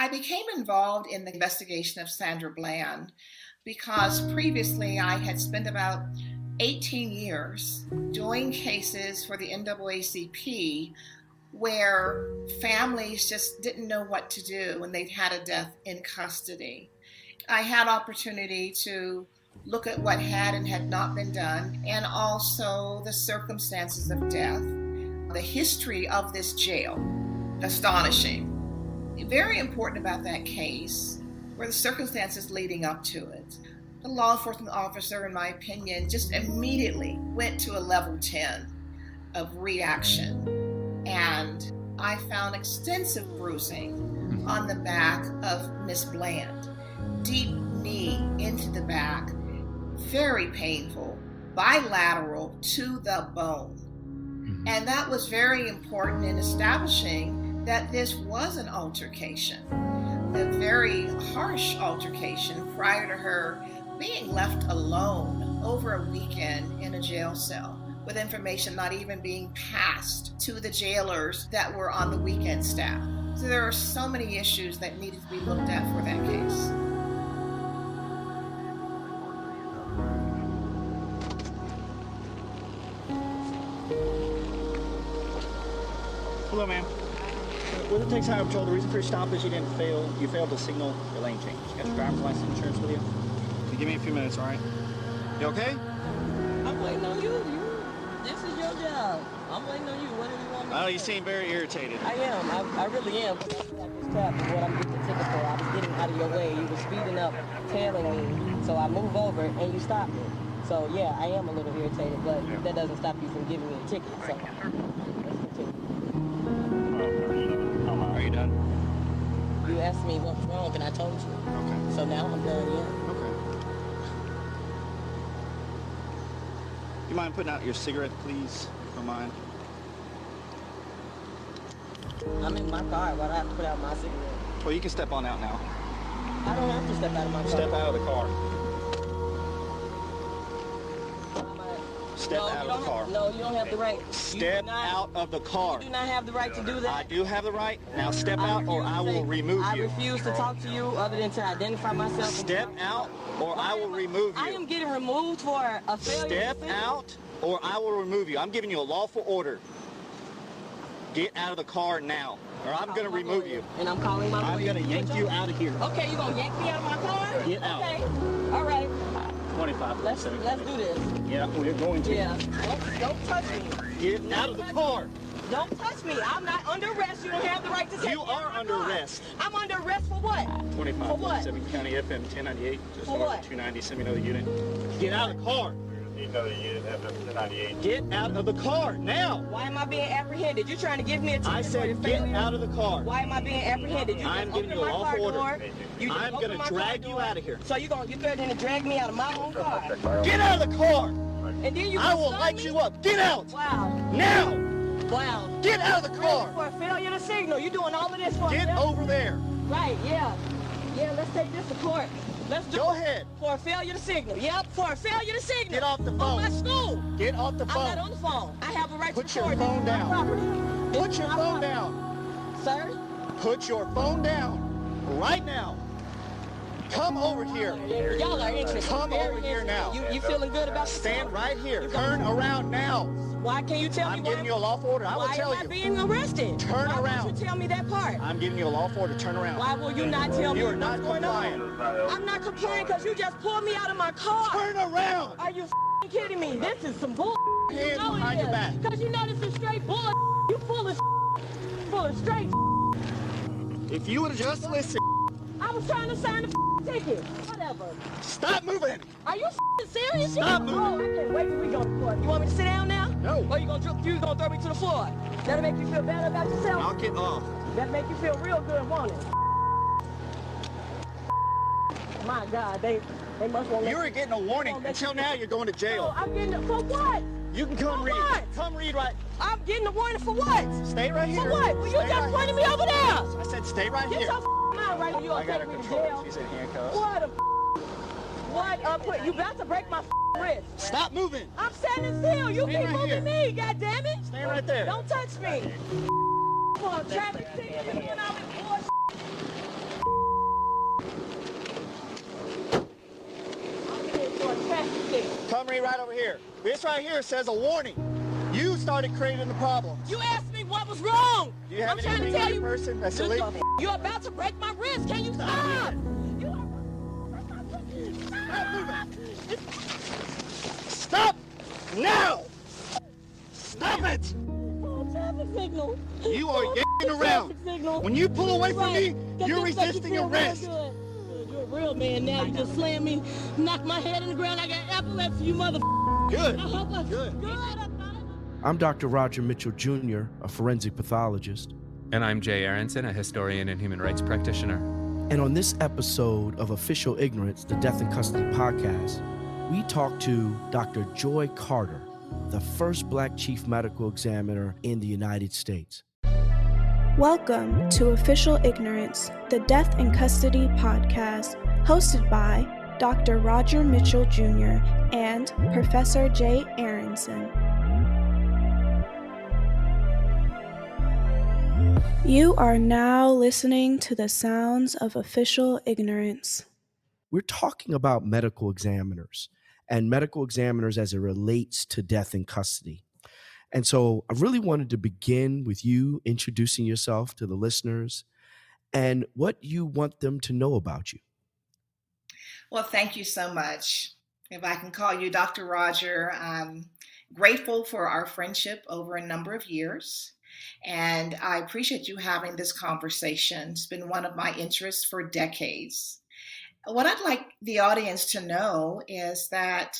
I became involved in the investigation of Sandra Bland because previously I had spent about 18 years doing cases for the NAACP where families just didn't know what to do when they'd had a death in custody. I had opportunity to look at what had and had not been done, and also the circumstances of death, the history of this jail. Astonishing. Very important about that case were the circumstances leading up to it. The law enforcement officer, in my opinion, just immediately went to a level 10 of reaction. And I found extensive bruising on the back of Miss Bland. Deep knee into the back, very painful, bilateral to the bone. And that was very important in establishing that this was an altercation, a very harsh altercation prior to her being left alone over a weekend in a jail cell with information not even being passed to the jailers that were on the weekend staff. So there are so many issues that needed to be looked at for that case. Hello, ma'am. With the Texas Highway Patrol, the reason for your stop is you failed to signal your lane change. You got your driver's license insurance with you? You give me a few minutes, all right? You okay? I'm waiting on you. This is your job. I'm waiting on you. What do you want me to do? You seem very irritated. I am. I really am. Because I feel like this trap is what I'm getting the ticket for. I was getting out of your way. You were speeding up, tailing me. So I move over and you stop me. So yeah, I am a little irritated, but that doesn't stop you from giving me a ticket. So let's continue. Are you done? You asked me what's wrong and I told you. Okay. So now I'm done, yeah. Okay. You mind putting out your cigarette, please? If you don't mind. I'm in my car. Why do I have to put out my cigarette? Well, you can step on out now. I don't have to step out of my car. Step out of the car. Step No, out of the car. No, you don't have the right. Step out of the car. You do not have the right to do that. I do have the right. Now step out or I will remove I you. refuse to talk to you other than to identify myself. Step out or I will remove you. I am getting removed for a failure. Step out or I will remove you. I'm giving you a lawful order. Get out of the car now or I'm going to remove you. And I'm calling my lawyer. I'm going to yank you out of here. Okay, you're going to yank me out of my car? Get out. Okay, all right. 25. Let's do this. Yeah, we're going to. Yeah, don't touch me. Get out of the car. Don't touch me. I'm not under arrest. You don't have the right to take me. You are under arrest. I'm under arrest for what? 25. For what? 7 County FM 1098. Just For north what? of 290. Send me another unit. Get out of the car. Another unit FM 1098. Get out of the car now. Why am I being apprehended? You trying to give me a ticket? I said get out of the car. Why am I being apprehended? I'm giving you a lawful order. I'm going to drag you out of here. So you're threatening to drag me out of my own car? Get out of the car. And then you I will light you up. Get out. Wow. Now. Wow. Get out of the car. For a failure to signal. You're doing all of this for Get over there. Right, yeah. Yeah, let's take this to court. Let's do Go it. ahead. For a failure to signal. Yep, for a failure to signal. Get off the phone. On my school. Get off the phone. I'm not on the phone. I have a right Put to your record. phone This is my down. property. Put This your is my phone property. down. Sir? Put your phone down right now. Come over here. Y'all are interested. Come Very over here now. interested. You feeling good about this? Stand right here. Turn around now. Why can't you tell me I'm why? giving you a lawful order. I will Why tell am I you. being arrested? Turn Why around. won't you tell me that part? I'm giving you a lawful order. Turn around. Why will you not tell me You are what's not going complying. on? I'm not complying because you just pulled me out of my car. Turn around. Are you kidding me? This is some bull. Hands behind your back. Because you know this is straight bull. You full of straight. If you would have just listened. I was trying to sign the ticket. Whatever. Stop moving. Are you serious? Stop moving. Oh, I can't wait till we go to court. You want me to sit down now? No. Or you gonna throw me to the floor? That'll make you feel better about yourself? I'll get off. That make you feel real good, won't it? My God, they must want. You were getting a warning. Until now, you're going to No, jail. I'm getting it for what? You can come For read. what? Come read right. I'm getting a warning for what? Stay right here. For what? Well, you Stay just right pointed here. me over there. I said stay right Get here. your mind right, or you I gonna got her take me to control. jail. She's in handcuffs. What a what? You about to break my wrist. Stop moving. I'm standing still. You Stay keep right moving here. me. God damn it. Stay right there. Don't touch me. For a traffic ticket, you doing all this bullshit. summary right over here. This right here says a warning. You started creating the problems. You asked me what was wrong. Do you have I'm trying to anything tell on you. your person that's illegal? You're about to break my wrist. Can you stop? You are... Stop now! Stop it! Traffic signal. You are getting around. When you pull away from me, you're resisting arrest. You're a real man now. You just slammed me, knocked my head in the ground. I got epilepsy, you mother. Good. Good. I'm Dr. Roger Mitchell Jr., a forensic pathologist. And I'm Jay Aronson, a historian and human rights practitioner. And on this episode of Official Ignorance, the Death in Custody podcast, we talk to Dr. Joye Carter, the first Black chief medical examiner in the United States. Welcome to Official Ignorance, the Death in Custody podcast, hosted by Dr. Roger Mitchell Jr. and Professor Jay Aronson. You are now listening to the sounds of Official Ignorance. We're talking about medical examiners and medical examiners as it relates to death in custody. And so I really wanted to begin with you introducing yourself to the listeners and what you want them to know about you. Well, thank you so much. If I can call you Dr. Roger, I'm grateful for our friendship over a number of years. And I appreciate you having this conversation. It's been one of my interests for decades. What I'd like the audience to know is that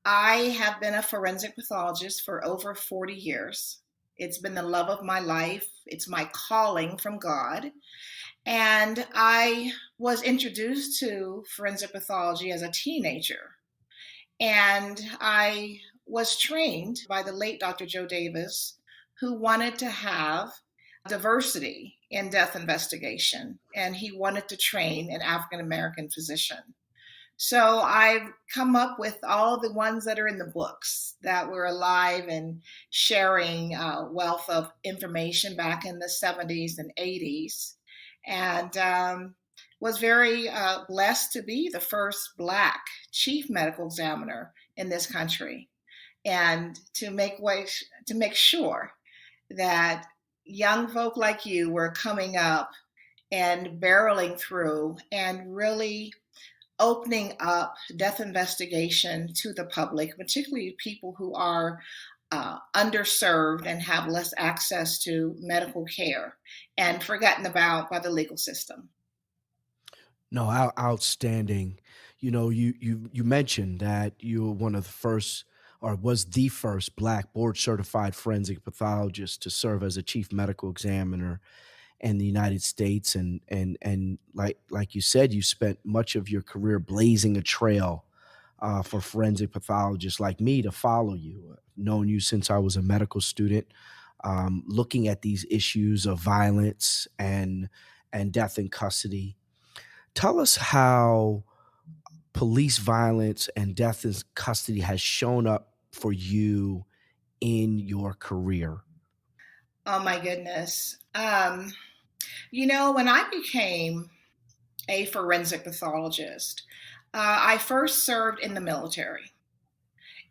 I have been a forensic pathologist for over 40 years. It's been the love of my life. It's my calling from God. And I was introduced to forensic pathology as a teenager. And I was trained by the late Dr. Joe Davis, who wanted to have diversity in death investigation. And he wanted to train an African-American physician. So I've come up with all the ones that are in the books that were alive and sharing a wealth of information back in the 70s and 80s. And was very blessed to be the first Black chief medical examiner in this country, and to make sure that young folk like you were coming up and barreling through and really opening up death investigation to the public, particularly people who are underserved and have less access to medical care and forgotten about by the legal system. No, outstanding. You know, you mentioned that you were one of the first, or was the first Black board certified forensic pathologist to serve as a chief medical examiner in the United States. And like you said, you spent much of your career blazing a trail for forensic pathologists like me to follow you. I've known you since I was a medical student, looking at these issues of violence and death in custody. Tell us how police violence and death in custody has shown up for you in your career. Oh my goodness. You know, when I became a forensic pathologist, I first served in the military.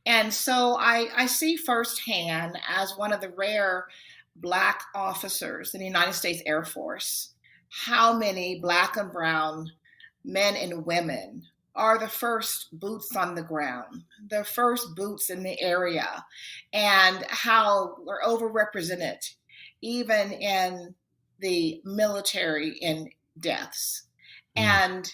And so I see firsthand, as one of the rare Black officers in the United States Air Force, how many Black and brown men and women are the first boots on the ground, the first boots in the area, and how we're overrepresented even in the military in deaths. And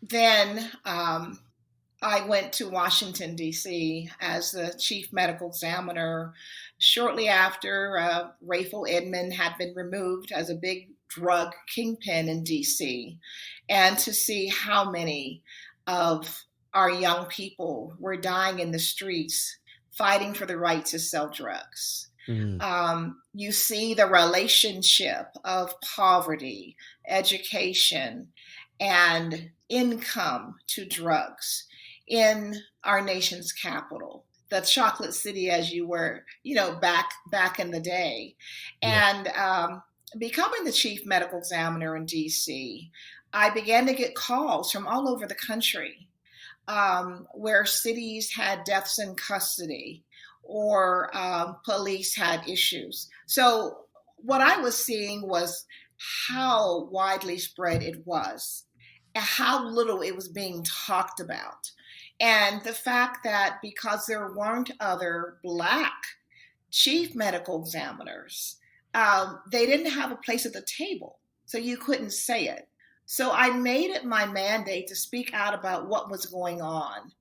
then I went to Washington, D.C. as the chief medical examiner shortly after Rayful Edmond had been removed as a big drug kingpin in D.C., and to see how many of our young people were dying in the streets fighting for the right to sell drugs. You see the relationship of poverty, education, and income to drugs in our nation's capital, the chocolate city, as you were, back in the day. And becoming the chief medical examiner in DC, I began to get calls from all over the country where cities had deaths in custody or police had issues. So what I was seeing was how widely spread it was, and how little it was being talked about. And the fact that because there weren't other Black chief medical examiners, they didn't have a place at the table, so you couldn't say it. So I made it my mandate to speak out about what was going on.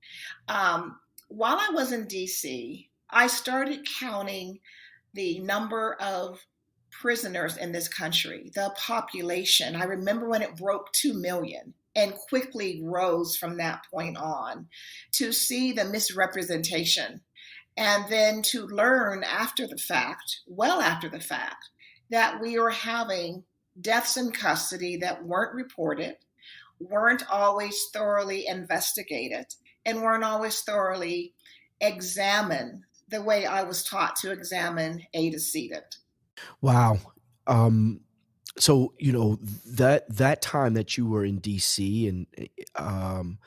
While I was in DC, I started counting the number of prisoners in this country, the population. I remember when it broke 2 million and quickly rose from that point on, to see the misrepresentation. And then to learn after the fact, well after the fact, that we were having deaths in custody that weren't reported, weren't always thoroughly investigated, and weren't always thoroughly examined the way I was taught to examine a decedent. Wow. So that time that you were in DC, um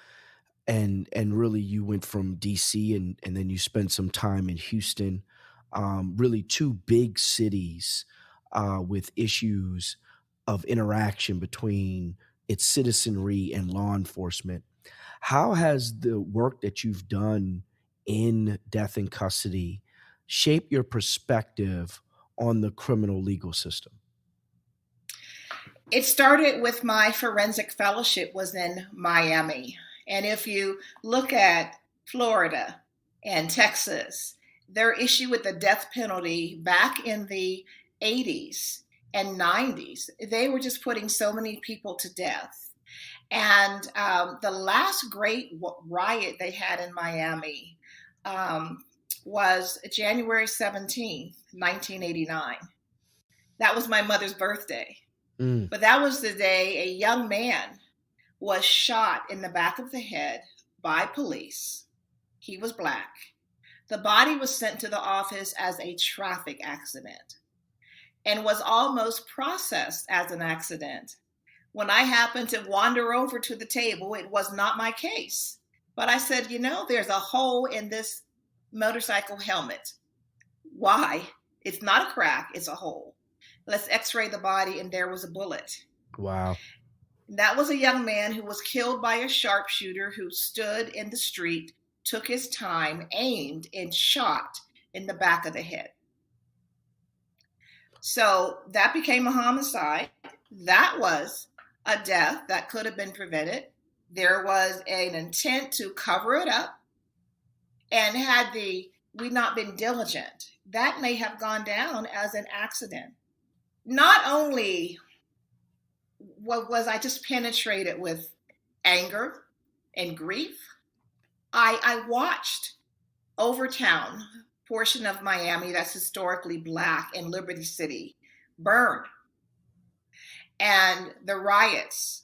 and really you went from DC, and then you spent some time in Houston, really two big cities with issues of interaction between its citizenry and law enforcement. How has the work that you've done in death in custody shaped your perspective on the criminal legal system? It started with my forensic fellowship was in Miami. And if you look at Florida and Texas, their issue with the death penalty back in the 80s and 90s, they were just putting so many people to death. And the last great riot they had in Miami was January 17th, 1989. That was my mother's birthday. Mm. But that was the day a young man was shot in the back of the head by police. He was Black. The body was sent to the office as a traffic accident and was almost processed as an accident. When I happened to wander over to the table, it was not my case. But I said, there's a hole in this motorcycle helmet. Why? It's not a crack, it's a hole. Let's x-ray the body, and there was a bullet. Wow. That was a young man who was killed by a sharpshooter who stood in the street, took his time, aimed, and shot in the back of the head. So that became a homicide. That was a death that could have been prevented. There was an intent to cover it up. And had we not been diligent, that may have gone down as an accident. Not only was I just penetrated with anger and grief, I watched Overtown, portion of Miami that's historically Black, in Liberty City, burn, and the riots.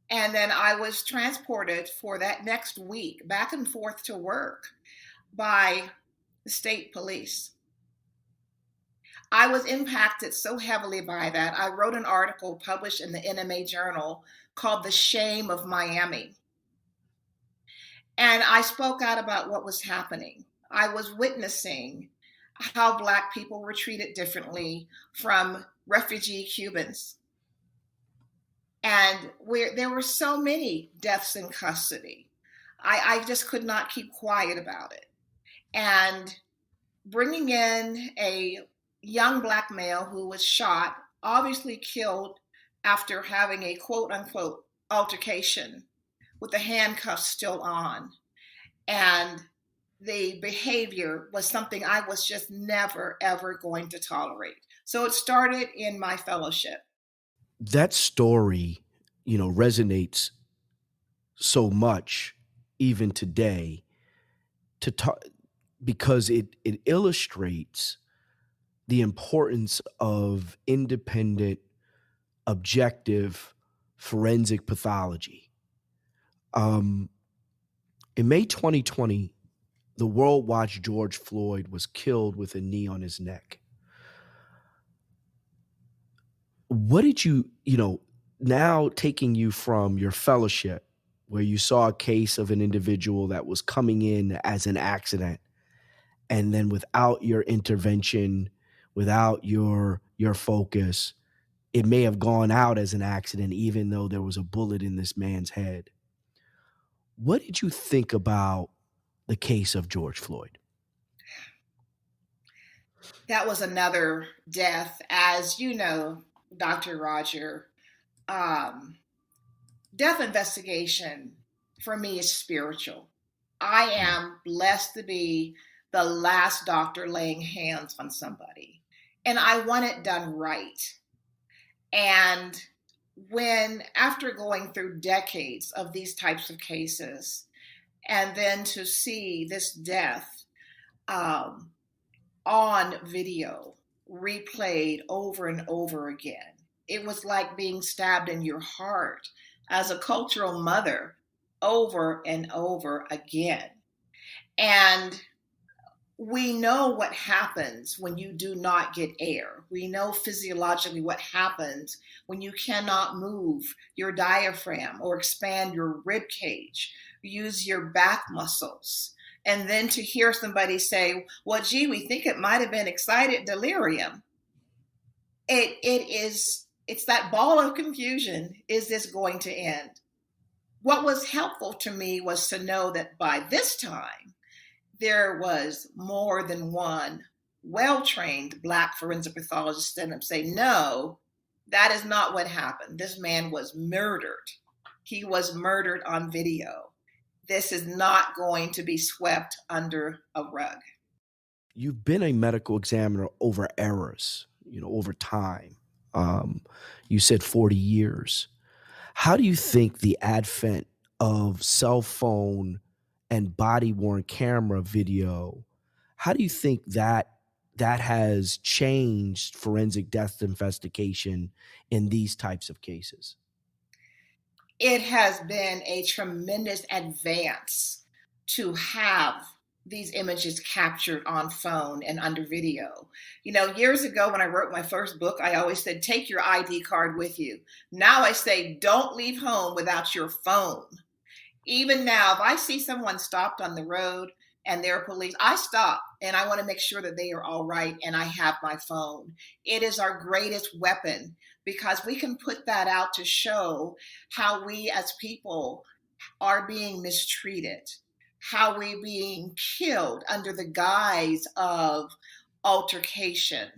And then I was transported for that next week back and forth to work by the state police. I was impacted so heavily by that. I wrote an article published in the NMA Journal called The Shame of Miami. And I spoke out about what was happening. I was witnessing how Black people were treated differently from refugee Cubans. And there were so many deaths in custody. I just could not keep quiet about it. And bringing in a young Black male who was shot, obviously killed after having a quote unquote altercation with the handcuffs still on. And the behavior was something I was just never, ever going to tolerate. So it started in my fellowship. That story, resonates so much even today because it illustrates the importance of independent, objective forensic pathology. In May 2020, the world watched George Floyd was killed with a knee on his neck. What did now taking you from your fellowship where you saw a case of an individual that was coming in as an accident, and then without your intervention, without your focus, it may have gone out as an accident, even though there was a bullet in this man's head. What did you think about the case of George Floyd? That was another death. As you know, Dr. Roger, death investigation for me is spiritual. I am blessed to be the last doctor laying hands on somebody, and I want it done right. And when, after going through decades of these types of cases, and then to see this death on video replayed over and over again, it was like being stabbed in your heart as a cultural mother over and over again. And we know what happens when you do not get air. We know physiologically what happens when you cannot move your diaphragm or expand your rib cage, use your back muscles. And then to hear somebody say, well, gee, we think it might have been excited delirium. It's that ball of confusion. Is this going to end? What was helpful to me was to know that by this time, there was more than one well-trained Black forensic pathologist stand up and say, no, that is not what happened. This man was murdered. He was murdered on video. This is not going to be swept under a rug. You've been a medical examiner over eras, over time. You said 40 years. How do you think the advent of cell phone and body-worn camera video, how do you think that has changed forensic death investigation in these types of cases? It has been a tremendous advance to have these images captured on phone and under video. Years ago when I wrote my first book, I always said, take your ID card with you. Now I say, don't leave home without your phone. Even now, if I see someone stopped on the road and they're police, I stop and I want to make sure that they are all right and I have my phone. It is our greatest weapon because we can put that out to show how we as people are being mistreated, how we're being killed under the guise of altercation,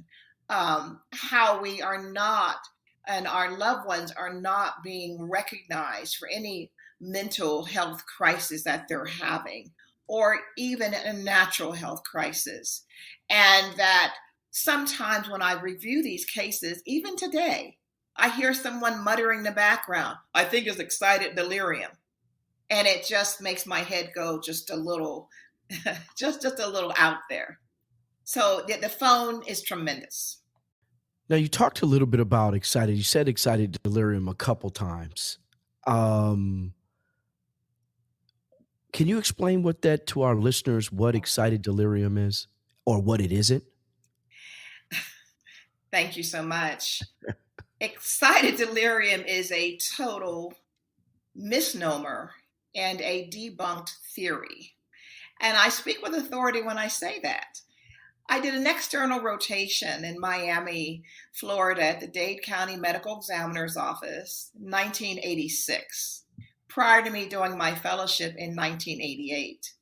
how we are not, and our loved ones are not being recognized for any mental health crisis that they're having, or even a natural health crisis. And that sometimes when I review these cases, even today, I hear someone muttering in the background, I think it's excited delirium. And it just makes my head go just a little, just a little out there. So the phone is tremendous. Now, you talked a little bit about excited. You said excited delirium a couple times. Can you explain to our listeners what excited delirium is or what it isn't? Thank you so much. Excited delirium is a total misnomer and a debunked theory. And I speak with authority when I say that. I did an external rotation in Miami, Florida at the Dade County Medical Examiner's Office in 1986. Prior to me doing my fellowship in 1988.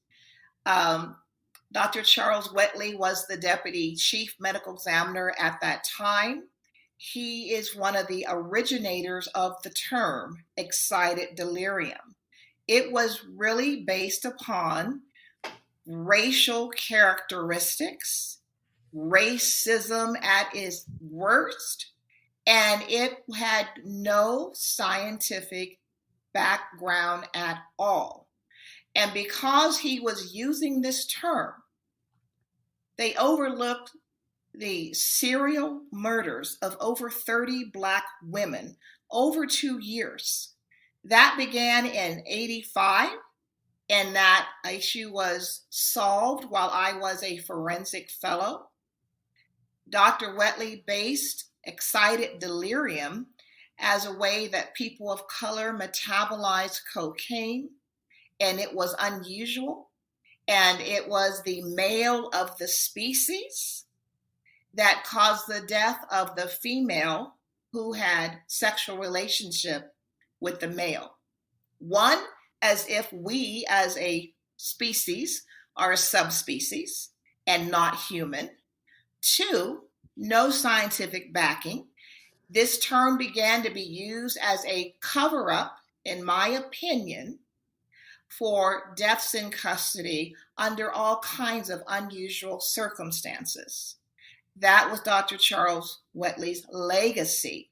Dr. Charles Wetley was the deputy chief medical examiner at that time. He is one of the originators of the term excited delirium. It was really based upon racial characteristics, racism at its worst, and it had no scientific background at all. And because he was using this term, they overlooked the serial murders of over 30 Black women over 2 years. That began in 85, and that issue was solved while I was a forensic fellow. Dr. Wetley based excited delirium as a way that people of color metabolized cocaine, and it was unusual. And it was the male of the species that caused the death of the female who had sexual relationship with the male. One, as if we as a species are a subspecies and not human. Two, no scientific backing. This term began to be used as a cover-up, in my opinion, for deaths in custody under all kinds of unusual circumstances. That was Dr. Charles Wheatley's legacy,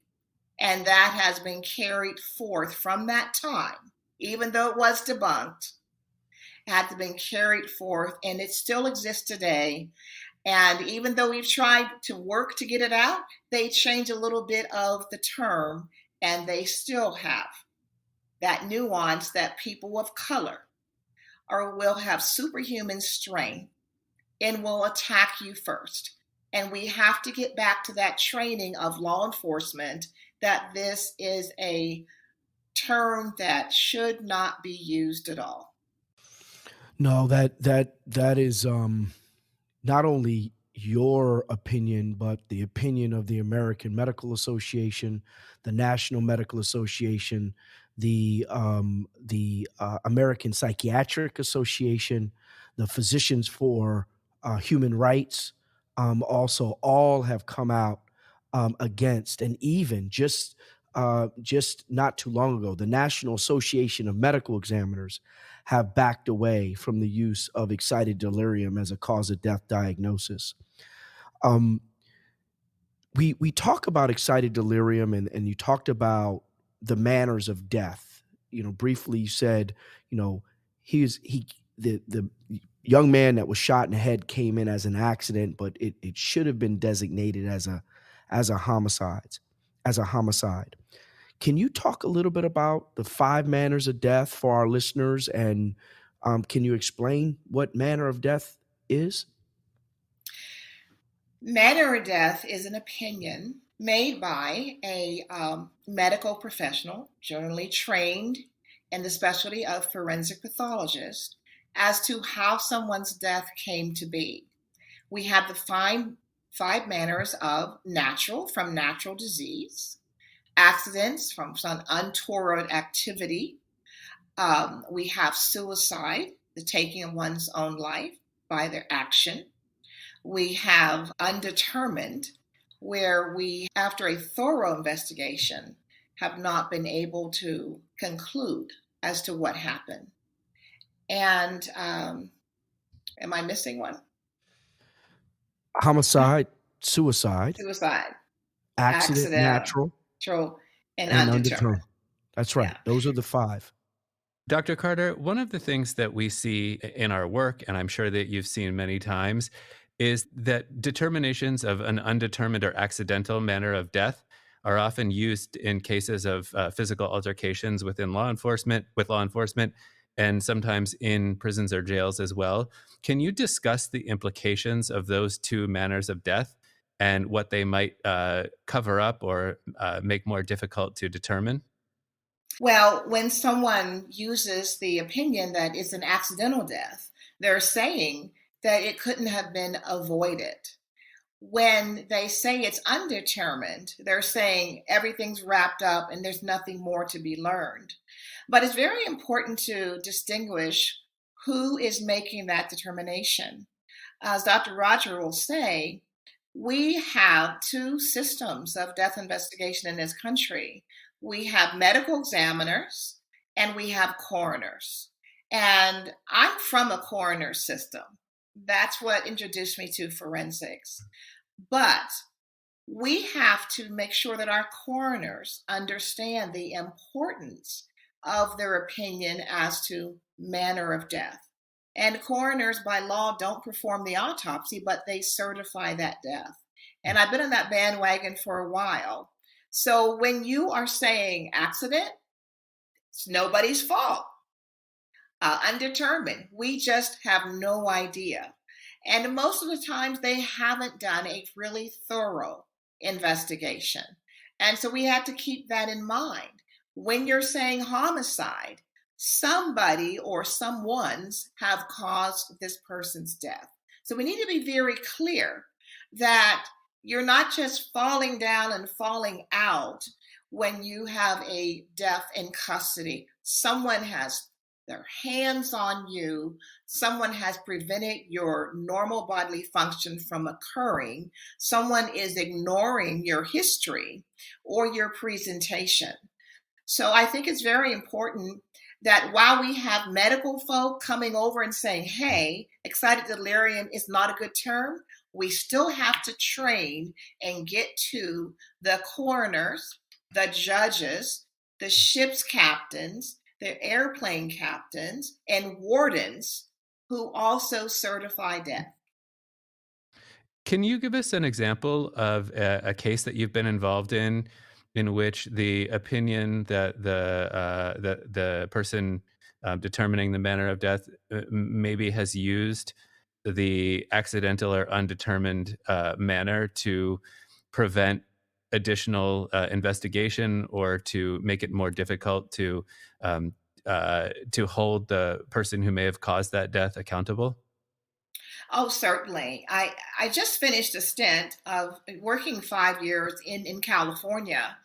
and that has been carried forth from that time, even though it was debunked, had been carried forth, and it still exists today. And even though we've tried to work to get it out, they change a little bit of the term, and they still have that nuance that people of color will have superhuman strength and will attack you first. And we have to get back to that training of law enforcement that this is a term that should not be used at all. No, that is not only your opinion, but the opinion of the American Medical Association, the National Medical Association, the American Psychiatric Association, the Physicians for Human Rights, also all have come out against, and even just not too long ago, the National Association of Medical Examiners have backed away from the use of excited delirium as a cause of death diagnosis. We talk about excited delirium, and you talked about the manners of death. Briefly you said, the young man that was shot in the head came in as an accident, but it should have been designated as a homicide. Can you talk a little bit about the 5 manners of death for our listeners, and can you explain what manner of death is? Manner of death is an opinion made by a medical professional, generally trained in the specialty of forensic pathologist, as to how someone's death came to be. We have the five manners of natural, from natural disease, accidents from some untoward activity. We have suicide, the taking of one's own life by their action. We have undetermined, where we, after a thorough investigation, have not been able to conclude as to what happened. And am I missing one? Homicide, suicide, accident, natural, and undetermined. That's right. Yeah. Those are the 5. Dr. Carter, one of the things that we see in our work, and I'm sure that you've seen many times, is that determinations of an undetermined or accidental manner of death are often used in cases of physical altercations with law enforcement, and sometimes in prisons or jails as well. Can you discuss the implications of those 2 manners of death and what they might cover up or make more difficult to determine? Well, when someone uses the opinion that it's an accidental death, they're saying that it couldn't have been avoided. When they say it's undetermined, they're saying everything's wrapped up and there's nothing more to be learned. But it's very important to distinguish who is making that determination. As Dr. Roger will say, we have 2 systems of death investigation in this country. We have medical examiners and we have coroners. And I'm from a coroner system. That's what introduced me to forensics. But we have to make sure that our coroners understand the importance of their opinion as to manner of death. And coroners by law don't perform the autopsy, but they certify that death. And I've been on that bandwagon for a while. So when you are saying accident, it's nobody's fault. Undetermined, we just have no idea. And most of the times they haven't done a really thorough investigation. And so we have to keep that in mind. When you're saying homicide, somebody or someone's have caused this person's death. So we need to be very clear that you're not just falling down and falling out when you have a death in custody. Someone has their hands on you. Someone has prevented your normal bodily function from occurring. Someone is ignoring your history or your presentation. So I think it's very important that while we have medical folk coming over and saying, hey, excited delirium is not a good term, we still have to train and get to the coroners, the judges, the ship's captains, the airplane captains, and wardens who also certify death. Can you give us an example of a case that you've been involved in which the opinion that the person determining the manner of death maybe has used the accidental or undetermined manner to prevent additional investigation or to make it more difficult to hold the person who may have caused that death accountable? Oh, certainly. I just finished a stint of working 5 years in California.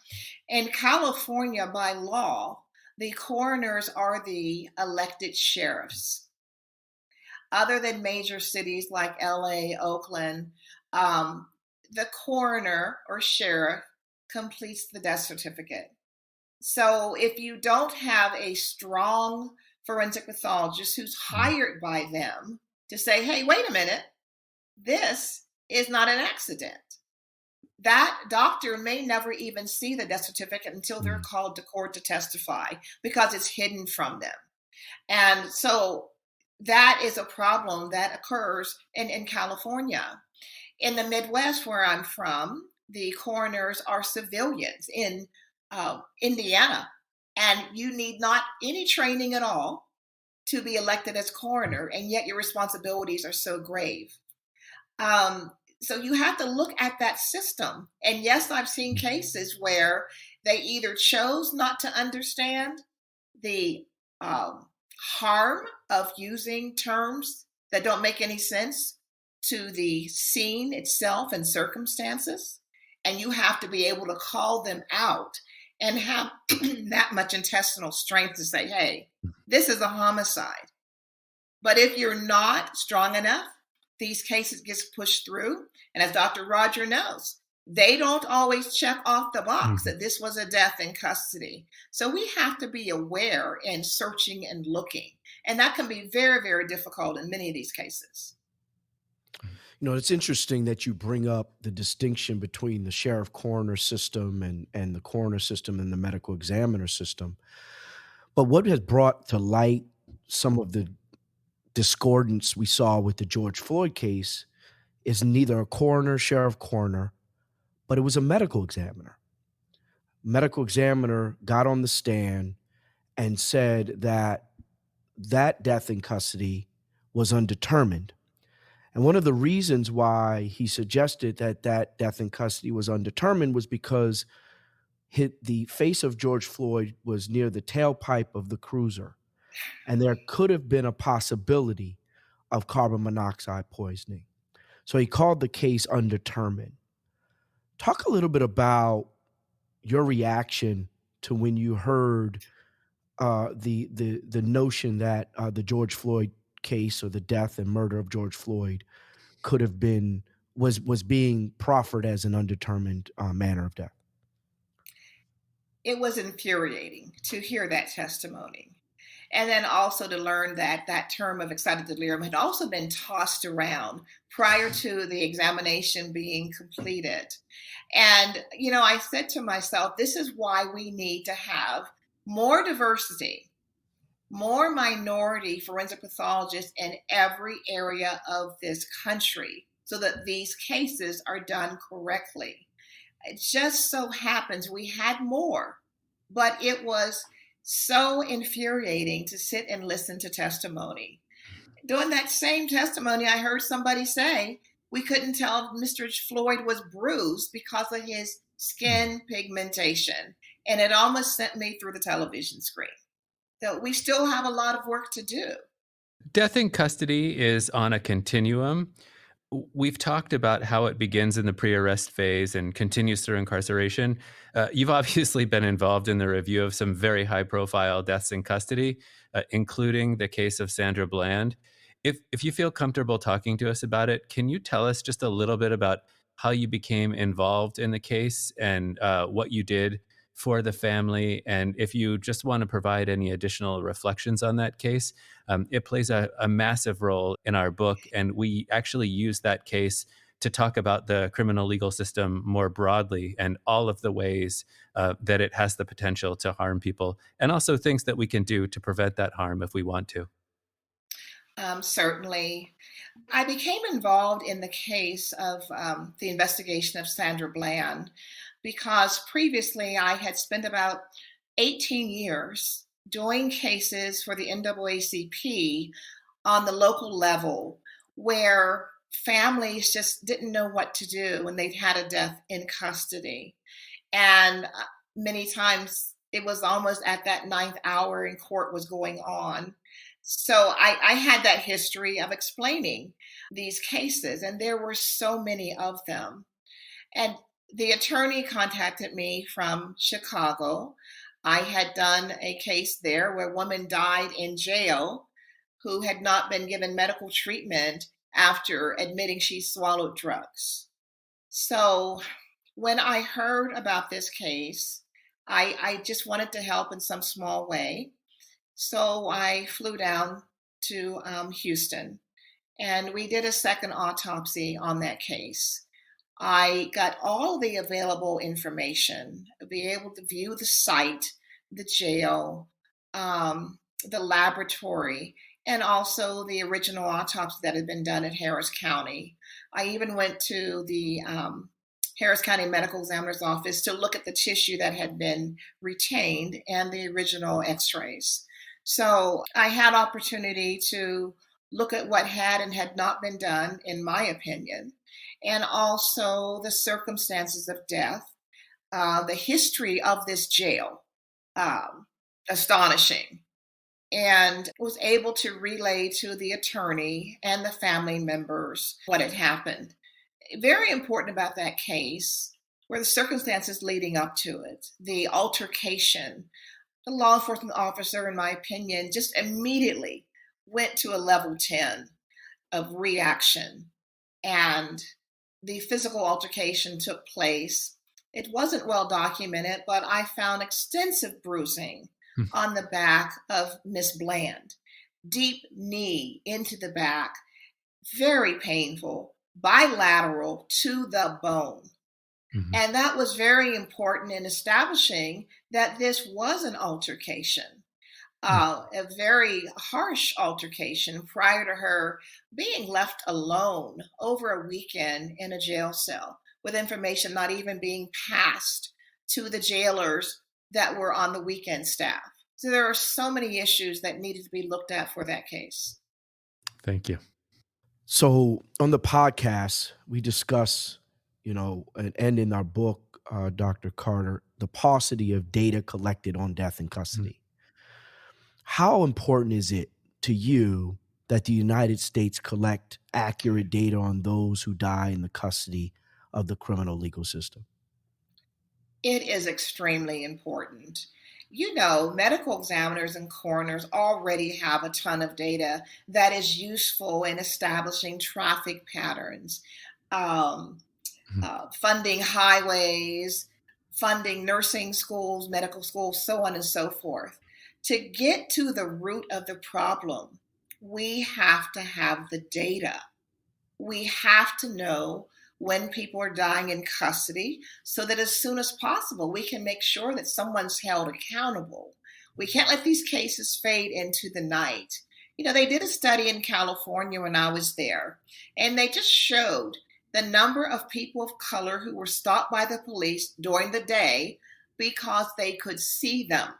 In California, by law, the coroners are the elected sheriffs. Other than major cities like LA, Oakland, the coroner or sheriff completes the death certificate. So if you don't have a strong forensic pathologist who's hired by them to say, hey, wait a minute, this is not an accident, that doctor may never even see the death certificate until they're called to court to testify because it's hidden from them. And so that is a problem that occurs in California. In the Midwest, where I'm from, the coroners are civilians in Indiana, and you need not any training at all to be elected as coroner, and yet your responsibilities are so grave. So you have to look at that system. And yes, I've seen cases where they either chose not to understand the harm of using terms that don't make any sense to the scene itself and circumstances, and you have to be able to call them out and have that much intestinal strength to say, hey, this is a homicide. But if you're not strong enough, these cases get pushed through. And as Dr. Roger knows, they don't always check off the box that this was a death in custody. So we have to be aware and searching and looking. And that can be very, very difficult in many of these cases. You know, it's interesting that you bring up the distinction between the sheriff coroner system and the coroner system and the medical examiner system. But what has brought to light some of the discordance we saw with the George Floyd case is neither a coroner, sheriff coroner, but it was a medical examiner. Medical examiner got on the stand and said that that death in custody was undetermined. And one of the reasons why he suggested that that death in custody was undetermined was because the face of George Floyd was near the tailpipe of the cruiser, and there could have been a possibility of carbon monoxide poisoning. So he called the case undetermined. Talk a little bit about your reaction to when you heard the notion that the George Floyd case or the death and murder of George Floyd could have been was being proffered as an undetermined manner of death. It was infuriating to hear that testimony. And then also to learn that that term of excited delirium had also been tossed around prior to the examination being completed. And, you know, I said to myself, this is why we need to have more diversity, more minority forensic pathologists in every area of this country so that these cases are done correctly. It just so happens we had more, but it was so infuriating to sit and listen to testimony. During that same testimony, I heard somebody say we couldn't tell if Mr. Floyd was bruised because of his skin pigmentation, and it almost sent me through the television screen. So we still have a lot of work to do. Death in custody is on a continuum. We've talked about how it begins in the pre-arrest phase and continues through incarceration. You've obviously been involved in the review of some very high-profile deaths in custody, including the case of Sandra Bland. If you feel comfortable talking to us about it, can you tell us just a little bit about how you became involved in the case and what you did for the family? And if you just want to provide any additional reflections on that case, it plays a massive role in our book. And we actually use that case to talk about the criminal legal system more broadly and all of the ways that it has the potential to harm people, and also things that we can do to prevent that harm if we want to. Certainly. I became involved in the case of the investigation of Sandra Bland because previously I had spent about 18 years doing cases for the NAACP on the local level where families just didn't know what to do when they'd had a death in custody. And many times it was almost at that ninth hour and court was going on. So I had that history of explaining these cases, and there were so many of them. And the attorney contacted me from Chicago. I had done a case there where a woman died in jail who had not been given medical treatment after admitting she swallowed drugs. So when I heard about this case, I just wanted to help in some small way. So I flew down to Houston and we did a second autopsy on that case. I got all the available information, be able to view the site, the jail, the laboratory, and also the original autopsy that had been done at Harris County. I even went to the Harris County Medical Examiner's Office to look at the tissue that had been retained and the original x-rays. So I had opportunity to look at what had and had not been done, in my opinion, and also the circumstances of death, the history of this jail, astonishing, and was able to relay to the attorney and the family members what had happened. Very important about that case were the circumstances leading up to it, the altercation. The law enforcement officer, in my opinion, just immediately went to a level 10 of reaction. And the physical altercation took place. It wasn't well documented, but I found extensive bruising on the back of Miss Bland. Deep knee into the back, very painful, bilateral to the bone. Mm-hmm. And that was very important in establishing that this was an altercation, a very harsh altercation prior to her being left alone over a weekend in a jail cell with information not even being passed to the jailers that were on the weekend staff. So there are so many issues that needed to be looked at for that case. Thank you. So on the podcast, we discuss, and in our book, Dr. Carter, the paucity of data collected on death in custody. How important is it to you that the United States collect accurate data on those who die in the custody of the criminal legal system? It is extremely important. Medical examiners and coroners already have a ton of data that is useful in establishing traffic patterns, funding highways, funding nursing schools, medical schools, so on and so forth. To get to the root of the problem, we have to have the data. We have to know when people are dying in custody so that as soon as possible, we can make sure that someone's held accountable. We can't let these cases fade into the night. They did a study in California when I was there, and they just showed the number of people of color who were stopped by the police during the day because they could see them.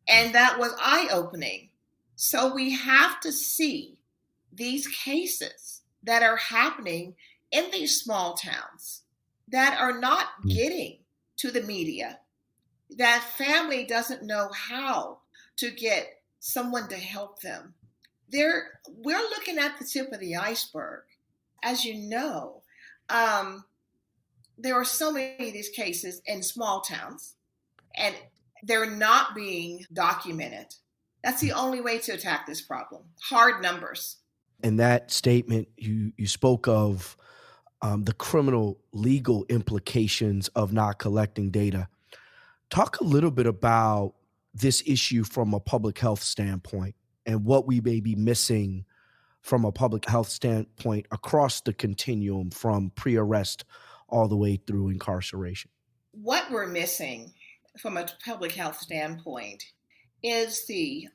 And that was eye-opening. So we have to see these cases that are happening in these small towns, that are not getting to the media. That family doesn't know how to get someone to help them. We're looking at the tip of the iceberg. As you know, there are so many of these cases in small towns, and they're not being documented. That's the only way to attack this problem. Hard numbers. In that statement, you spoke of the criminal legal implications of not collecting data. Talk a little bit about this issue from a public health standpoint and what we may be missing from a public health standpoint across the continuum from pre-arrest all the way through incarceration. What we're missing from a public health standpoint is the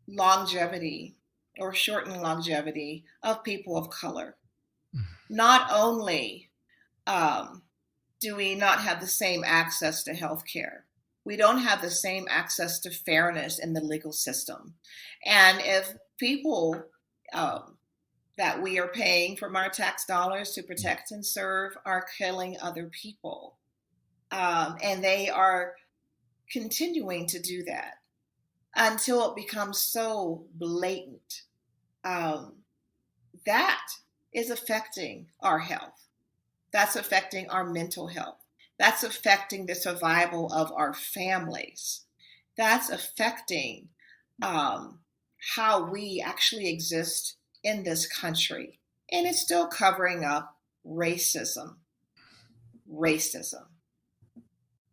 longevity or shortened longevity of people of color. Not only do we not have the same access to health care, we don't have the same access to fairness in the legal system. And if people that we are paying from our tax dollars to protect and serve are killing other people, and they are continuing to do that until it becomes so blatant, that is affecting our health. That's affecting our mental health. That's affecting the survival of our families. That's affecting how we actually exist in this country. And it's still covering up racism. Racism.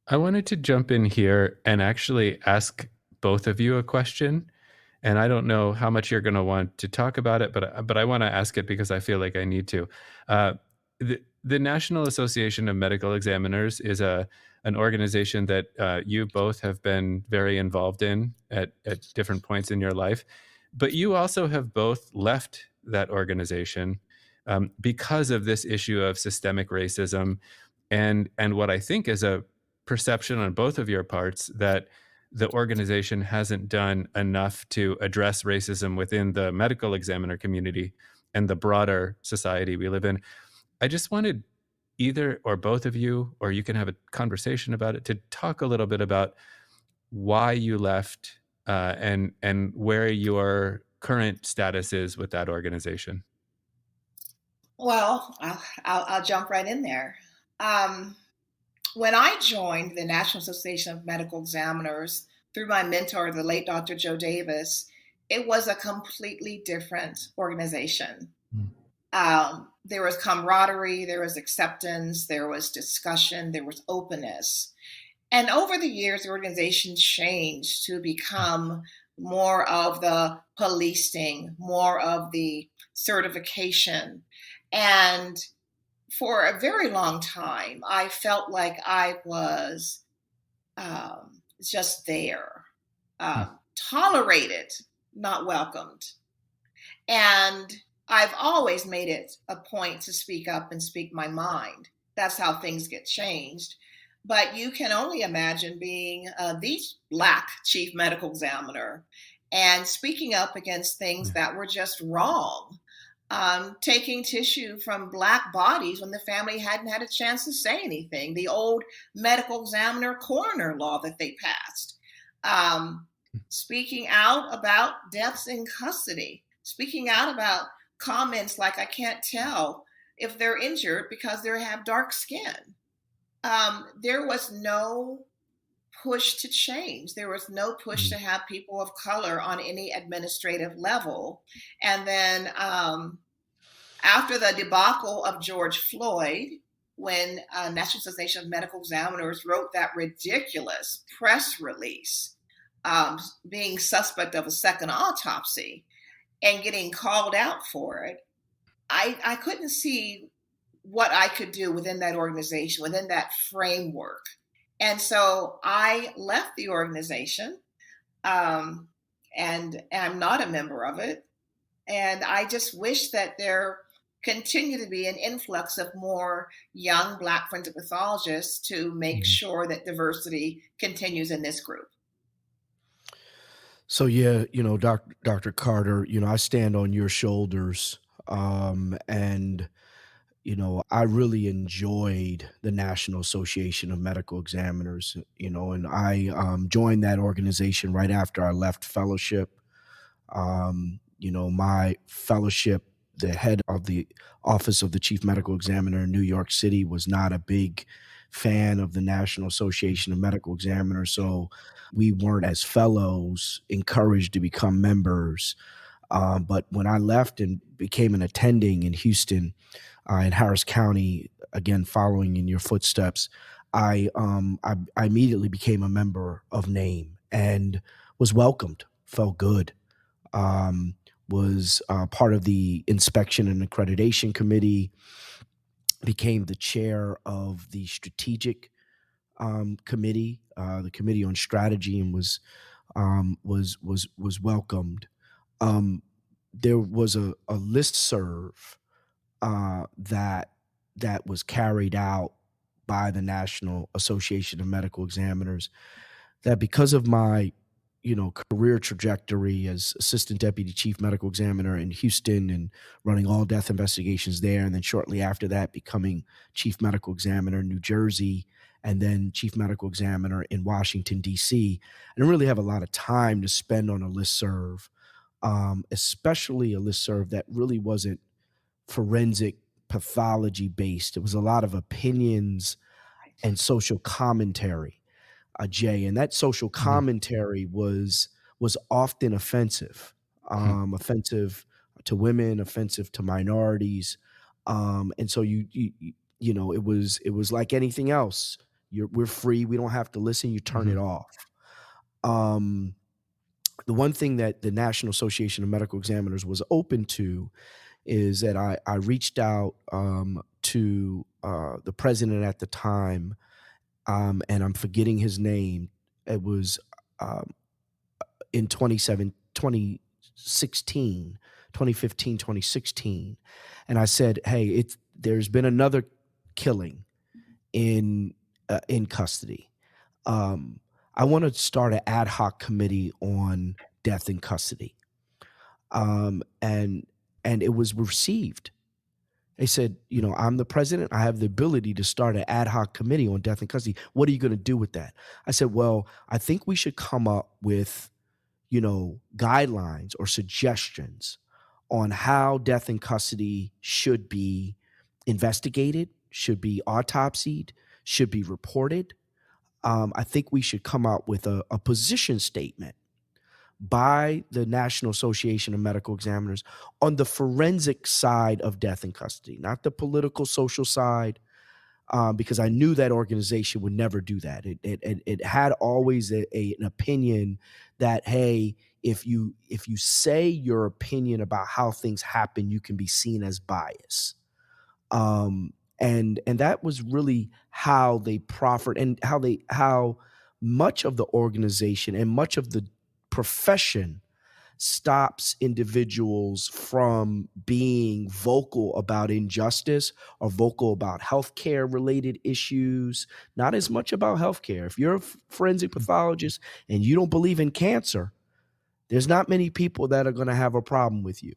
I wanted to jump in here and actually ask both of you a question. And I don't know how much you're going to want to talk about it, but I want to ask it because I feel like I need to. The National Association of Medical Examiners is an organization that you both have been very involved in at different points in your life. But you also have both left that organization because of this issue of systemic racism and what I think is a perception on both of your parts that the organization hasn't done enough to address racism within the medical examiner community and the broader society we live in. I just wanted either or both of you, or you can have a conversation about it, to talk a little bit about why you left and where your current status is with that organization. Well, I'll jump right in there. When I joined the National Association of Medical Examiners through my mentor, the late Dr. Joe Davis, it was a completely different organization. There was camaraderie, there was acceptance, there was discussion, there was openness. And over the years, the organization changed to become more of the policing, more of the certification. And for a very long time, I felt like I was just there, tolerated, not welcomed. And I've always made it a point to speak up and speak my mind. That's how things get changed. But you can only imagine being the Black chief medical examiner and speaking up against things that were just wrong. Taking tissue from Black bodies when the family hadn't had a chance to say anything. The old medical examiner coroner law that they passed. Speaking out about deaths in custody. Speaking out about comments like, I can't tell if they're injured because they have dark skin. There was no push to change. There was no push to have people of color on any administrative level. And then after the debacle of George Floyd, when National Association of Medical Examiners wrote that ridiculous press release, being suspect of a second autopsy and getting called out for it, I couldn't see what I could do within that organization, within that framework. And so I left the organization, and I'm not a member of it. And I just wish that there continue to be an influx of more young Black forensic pathologists to make sure that diversity continues in this group. So, yeah, Dr. Carter, I stand on your shoulders. And I really enjoyed the National Association of Medical Examiners, and I joined that organization right after I left fellowship. My fellowship, the head of the Office of the Chief Medical Examiner in New York City, was not a big fan of the National Association of Medical Examiners. So we weren't, as fellows, encouraged to become members. But when I left and became an attending in Houston, in Harris County, again, following in your footsteps, I immediately became a member of NAME and was welcomed, felt good. Was part of the inspection and accreditation committee, became the chair of the strategic committee, the committee on strategy, and was welcomed. There was a listserv that was carried out by the National Association of Medical Examiners, that because of my career trajectory as assistant deputy chief medical examiner in Houston and running all death investigations there, and then shortly after that becoming chief medical examiner in New Jersey, and then chief medical examiner in Washington, D.C. I didn't really have a lot of time to spend on a listserv, especially a listserv that really wasn't forensic pathology based. It was a lot of opinions and social commentary, Jay, and that social commentary was often offensive, offensive to women, offensive to minorities, and so it was like anything else. We're free. We don't have to listen. You turn it off. The one thing that the National Association of Medical Examiners was open to is that I reached out to the president at the time, and I'm forgetting his name. It was in 2015, 2016. And I said, hey, there's been another killing in custody. I want to start an ad hoc committee on death in custody. And it was received. They said, I'm the president. I have the ability to start an ad hoc committee on death in custody. What are you going to do with that? I said, well, I think we should come up with, guidelines or suggestions on how death in custody should be investigated, should be autopsied, should be reported. I think we should come up with a position statement by the National Association of Medical Examiners on the forensic side of death in custody, not the political, social side, because I knew that organization would never do that. It had always an opinion that, hey, if you say your opinion about how things happen, you can be seen as bias. And that was really how they proffered, and how much of the organization and much of the profession stops individuals from being vocal about injustice or vocal about healthcare related issues, not as much about healthcare. If you're a forensic pathologist and you don't believe in cancer, there's not many people that are going to have a problem with you.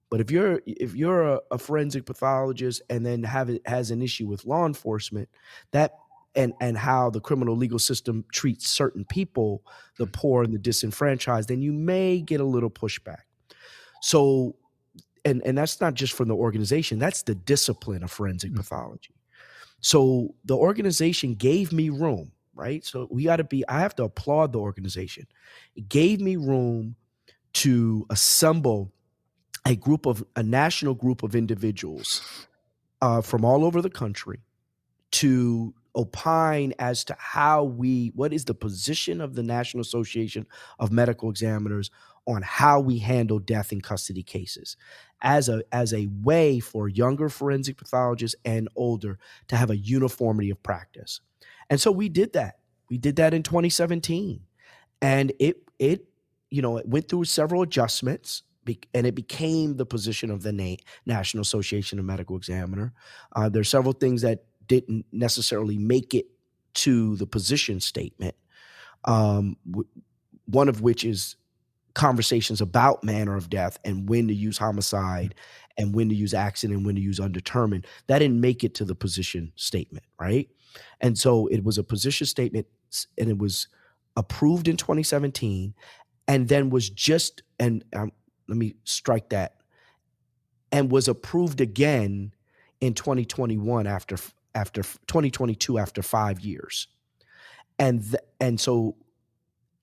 But if you're a forensic pathologist and then has an issue with law enforcement, that and how the criminal legal system treats certain people, the poor and the disenfranchised, then you may get a little pushback. So, and that's not just from the organization, that's the discipline of forensic pathology. So the organization gave me room, right? So I have to applaud the organization. It gave me room to assemble a national group of individuals from all over the country to opine as to what is the position of the National Association of Medical Examiners on how we handle death in custody cases, as a way for younger forensic pathologists and older to have a uniformity of practice. And so we did that. We did that in 2017, and it went through several adjustments. And it became the position of the National Association of Medical Examiner. There's several things that didn't necessarily make it to the position statement, one of which is conversations about manner of death and when to use homicide and when to use accident and when to use undetermined. That didn't make it to the position statement, right? And so it was a position statement, and it was approved in 2017, and then was just, and let me strike that, and was approved again in 2021 after 2022 after 5 years. And so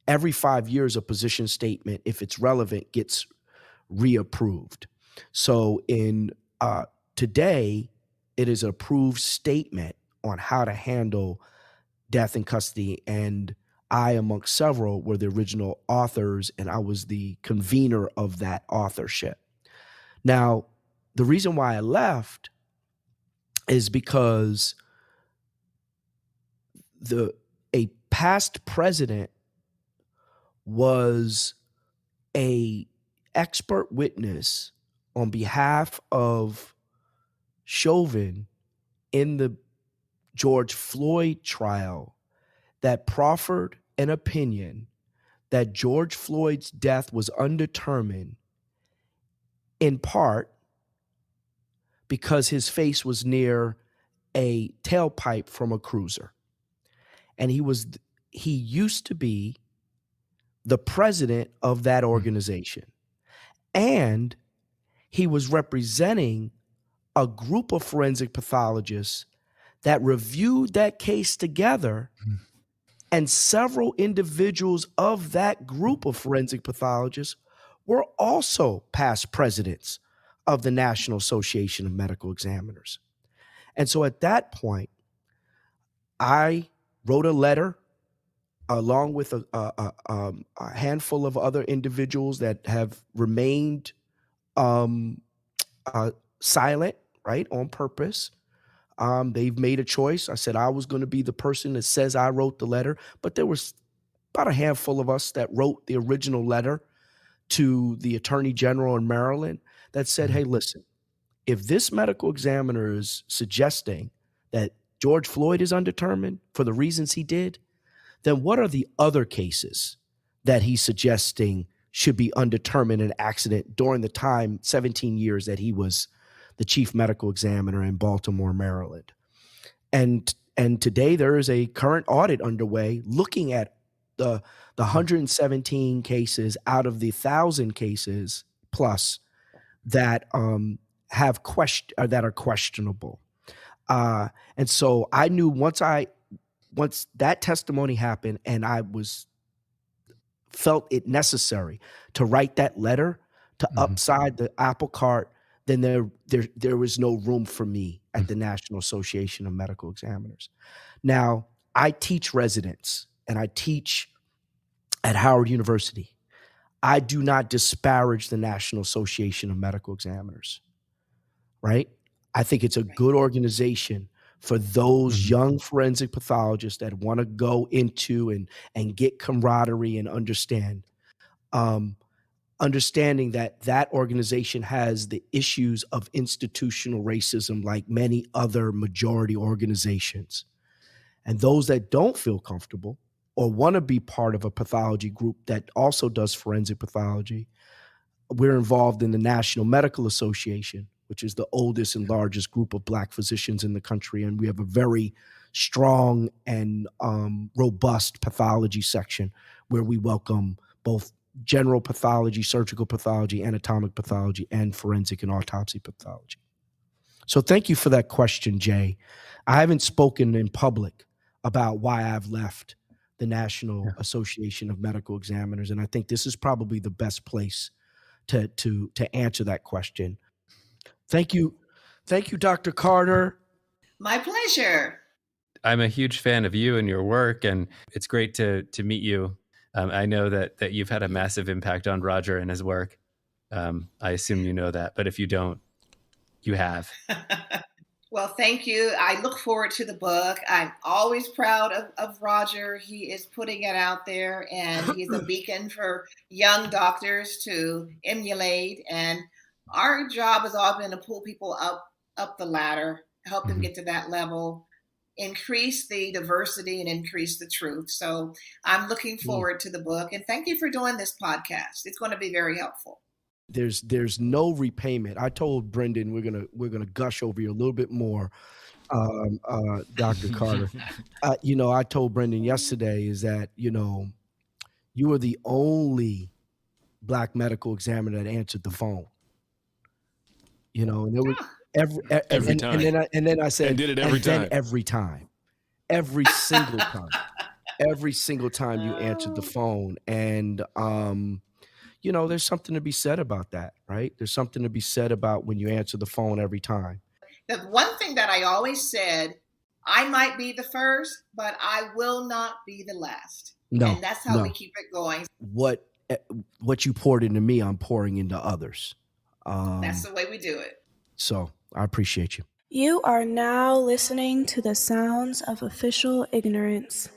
every 5 years, a position statement, if it's relevant, gets reapproved. So in today, it is an approved statement on how to handle death in custody, and I, amongst several, were the original authors, and I was the convener of that authorship. Now, the reason why I left is because a past president was a expert witness on behalf of Chauvin in the George Floyd trial that proffered an opinion that George Floyd's death was undetermined, in part because his face was near a tailpipe from a cruiser. And he used to be the president of that organization. And he was representing a group of forensic pathologists that reviewed that case together. And several individuals of that group of forensic pathologists were also past presidents of the National Association of Medical Examiners. And so at that point, I wrote a letter along with a handful of other individuals that have remained silent, right, on purpose. They've made a choice. I said I was going to be the person that says I wrote the letter, but there was about a handful of us that wrote the original letter to the Attorney General in Maryland that said, hey, listen, if this medical examiner is suggesting that George Floyd is undetermined for the reasons he did, then what are the other cases that he's suggesting should be undetermined in accident during the time, 17 years, that he was the chief medical examiner in Baltimore, Maryland? And today there is a current audit underway looking at the 117 cases out of the 1,000 cases plus that that are questionable. And so I knew once that testimony happened and I felt it necessary to write that letter to upside the apple cart, then there was no room for me at the National Association of Medical Examiners. Now, I teach residents and I teach at Howard University. I do not disparage the National Association of Medical Examiners, right? I think it's a good organization for those young forensic pathologists that want to go into and get camaraderie and understand. Understanding that organization has the issues of institutional racism like many other majority organizations. And those that don't feel comfortable or want to be part of a pathology group that also does forensic pathology, we're involved in the National Medical Association, which is the oldest and largest group of Black physicians in the country. And we have a very strong and robust pathology section where we welcome both general pathology, surgical pathology, anatomic pathology, and forensic and autopsy pathology. So thank you for that question, Jay. I haven't spoken in public about why I've left the National Association of Medical Examiners, and I think this is probably the best place to answer that question. Thank you. Thank you, Dr. Carter. My pleasure. I'm a huge fan of you and your work, and it's great to meet you. I know that you've had a massive impact on Roger and his work. I assume you know that, but if you don't, you have. Well, thank you. I look forward to the book. I'm always proud of Roger. He is putting it out there, and he's a beacon for young doctors to emulate. And our job has all been to pull people up the ladder, help them get to that level, increase the diversity, and increase the truth. So I'm looking forward to the book. And thank you for doing this podcast. It's going to be very helpful. There's no repayment. I told Brendan we're gonna gush over you a little bit more, Dr. Carter. I told Brendan yesterday is that you are the only Black medical examiner that answered the phone. And there was Every time. and then I said, And did it every time. every time, every single time, every single time you answered the phone. And there's something to be said about that, right? There's something to be said about when you answer the phone every time. The one thing that I always said, I might be the first, but I will not be the last. No, and that's how we keep it going. What you poured into me, I'm pouring into others. That's the way we do it. So I appreciate you. You are now listening to the sounds of official ignorance.